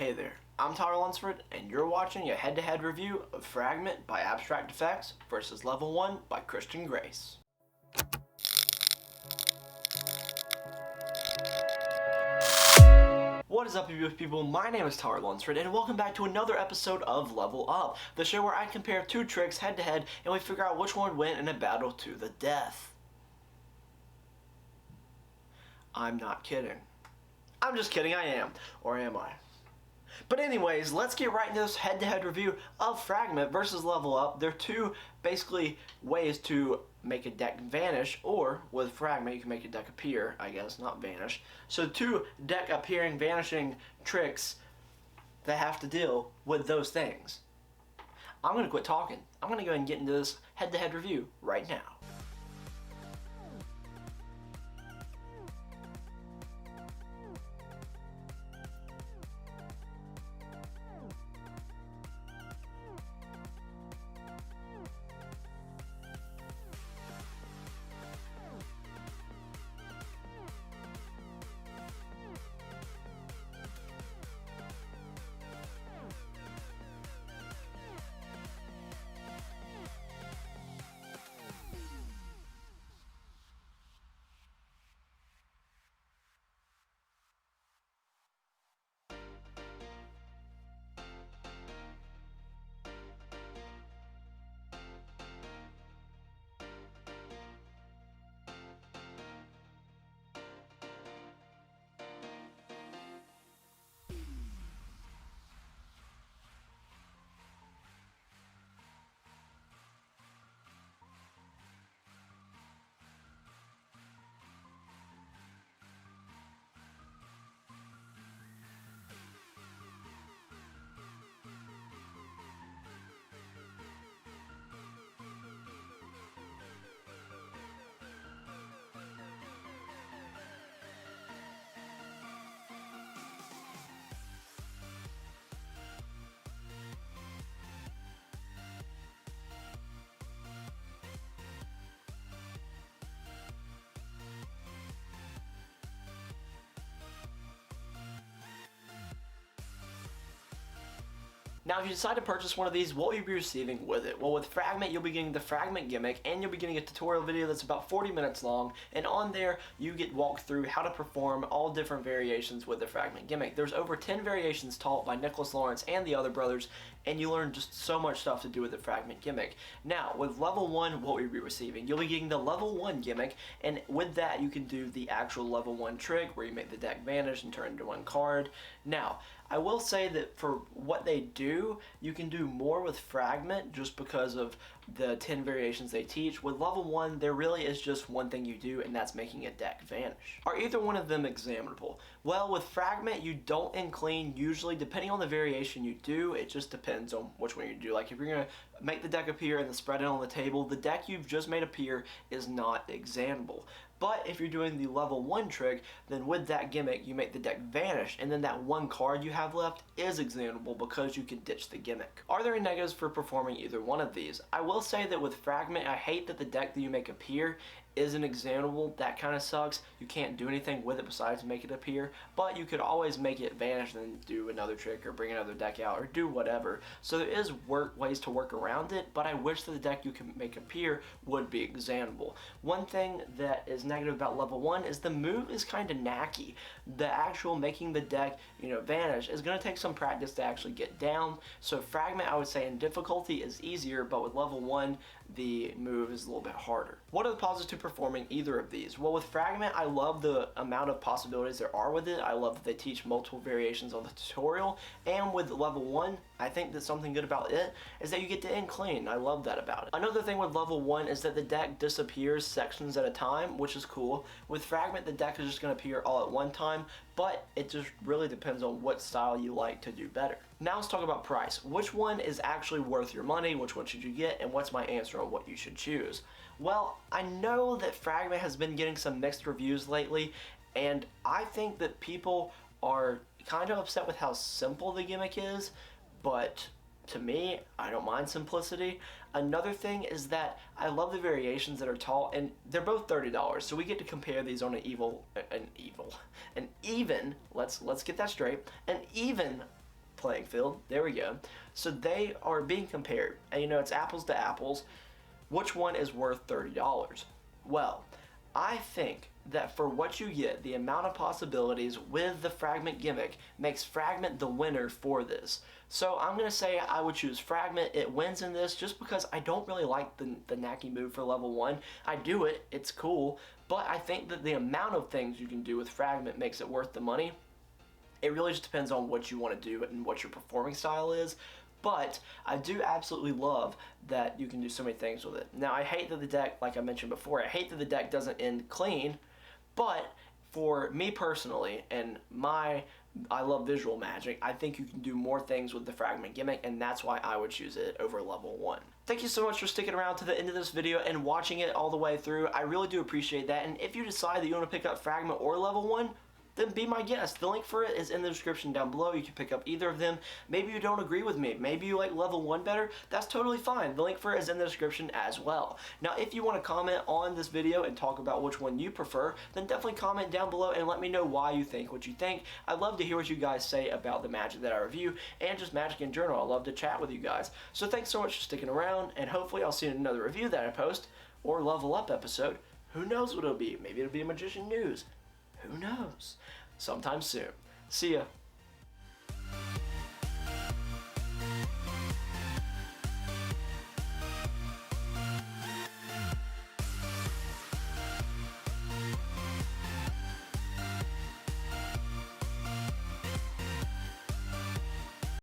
Hey there, I'm Tyler Lunsford, and you're watching a head-to-head review of Fragment by Abstract Effects versus Level 1 by Christian Grace. What is up, you people? My name is Tyler Lunsford, and welcome back to another episode of Level Up, the show where I compare two tricks head-to-head, and we figure out which one would win in a battle to the death. I'm not kidding. I'm just kidding, I am. Or am I? But anyways, let's get right into this head-to-head review of Fragment versus Level Up. They're two, basically, ways to make a deck vanish, or with Fragment you can make a deck appear, I guess, not vanish. So two deck appearing, vanishing tricks that have to deal with those things. I'm going to quit talking. I'm going to go ahead and get into this head-to-head review right now. Now, if you decide to purchase one of these, what will you be receiving with it? Well, with Fragment, you'll be getting the Fragment gimmick, and you'll be getting a tutorial video that's about 40 minutes long, and on there, you get walked through how to perform all different variations with the Fragment gimmick. There's over 10 variations taught by Nicholas Lawrence and the other brothers, and you learn just so much stuff to do with the Fragment gimmick. Now, with Level 1, what will you be receiving? You'll be getting the Level 1 gimmick, and with that, you can do the actual Level 1 trick, where you make the deck vanish and turn into one card. Now, I will say that for what they do, you can do more with Fragment just because of the 10 variations they teach. With Level 1, there really is just one thing you do, and that's making a deck vanish. Are either one of them examinable? Well, with Fragment, you don't end clean usually. Depending on the variation you do, it just depends on which one you do. Like, if you're going to make the deck appear and then spread it on the table, the deck you've just made appear is not examinable. But if you're doing the Level 1 trick, then with that gimmick, you make the deck vanish, and then that one card you have left is examinable because you can ditch the gimmick. Are there any negatives for performing either one of these? I will say that with Fragment, I hate that the deck that you make appear isn't examinable. That kind of sucks. You can't do anything with it besides make it appear, but you could always make it vanish and then do another trick or bring another deck out or do whatever. So there is ways to work around it, but I wish that the deck you can make appear would be examinable. One thing that is negative about Level 1 is the move is kind of knacky. The actual making the deck, vanish is going to take some practice to actually get down. So Fragment, I would say, in difficulty is easier, but with Level 1, the move is a little bit harder. What are the positives to performing either of these? Well, with Fragment, I love the amount of possibilities there are with it. I love that they teach multiple variations on the tutorial, and with Level 1, I think that something good about it is that you get to end clean. I love that about it. Another thing with Level 1 is that the deck disappears sections at a time, which is cool. With Fragment, the deck is just going to appear all at one time, but it just really depends on what style you like to do better. Now let's talk about price. Which one is actually worth your money? Which one should you get? And what's my answer on what you should choose? Well, I know that Fragment has been getting some mixed reviews lately, and I think that people are kind of upset with how simple the gimmick is, but to me, I don't mind simplicity. Another thing is that I love the variations that are taught, and they're both $30, so we get to compare these on an even, let's get that straight, an even playing field. There we go. So they are being compared, and you know, it's apples to apples. Which one is worth $30? Well, I think that for what you get, the amount of possibilities with the Fragment gimmick makes Fragment the winner for this. So I'm going to say I would choose Fragment. It wins in this just because I don't really like the Naki move for level 1. I do it, it's cool, but I think that the amount of things you can do with Fragment makes it worth the money. It really just depends on what you want to do and what your performing style is. But I do absolutely love that you can do so many things with it. Now, I hate that the deck, like I mentioned before, I hate that the deck doesn't end clean, but for me personally, and I love visual magic, I think you can do more things with the Fragment gimmick, and that's why I would choose it over level 1. Thank you so much for sticking around to the end of this video and watching it all the way through. I really do appreciate that, and if you decide that you want to pick up Fragment or level 1, then be my guest. The link for it is in the description down below. You can pick up either of them. Maybe you don't agree with me. Maybe you like level 1 better. That's totally fine. The link for it is in the description as well. Now, if you want to comment on this video and talk about which one you prefer, then definitely comment down below and let me know why you think what you think. I'd love to hear what you guys say about the magic that I review and just magic in general. I love to chat with you guys. So thanks so much for sticking around, and hopefully I'll see you in another review that I post or level up episode. Who knows what it'll be? Maybe it'll be a Magician News. Who knows? Sometime soon. See ya.